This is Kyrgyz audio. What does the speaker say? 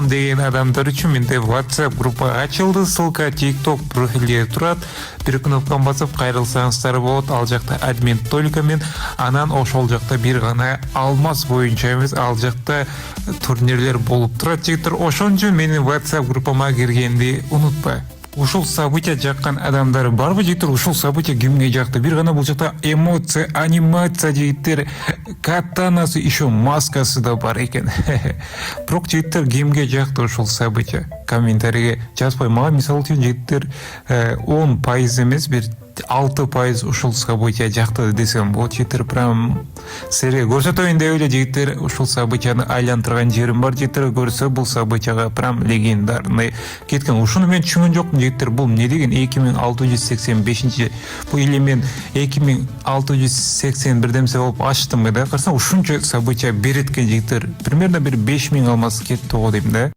деген адамдар үчүн менде WhatsApp группа ачылды. Ссылка TikTok профилде турат. Бир кнопканы басып кайрылсаңыздар болот. Ал жакта админ только мен, анан ошол жакта бир гана алмаз боюнча эмес, ал жакта турнирлер болуп турат. Жигиттер, ошон үчүн менин WhatsApp группама киргенди унутпа. Ушул события жаккан адамдар барбы жигиттер? Ушул события кимге жакты? Бир гана бул жакта эмоция, анимация жигиттер, катанасы, еще маскасы да бар экен. Бирок жигиттер, кимге жакты ушул события? Комментарийге жазбай. Мага мисалы үчүн жигиттер 10% эмес, бир 6% ушул события жакты десем болот. Жигиттер, прям сире көрсөтөйүн деп эле жигиттер ушул событияны айлантырган жерим бар. Жигиттер, көрсө бул событияга прям легендарный кеткен. Ушуну мен түшүнгөн жокмун жигиттер. Бул эмне деген 2685-чи бул эле мен 2680 бирдемсе болуп ачтым да. Карасаң ушунча события берет экен жигиттер. Примерно бир 5000 алмаз кетти го дейм да.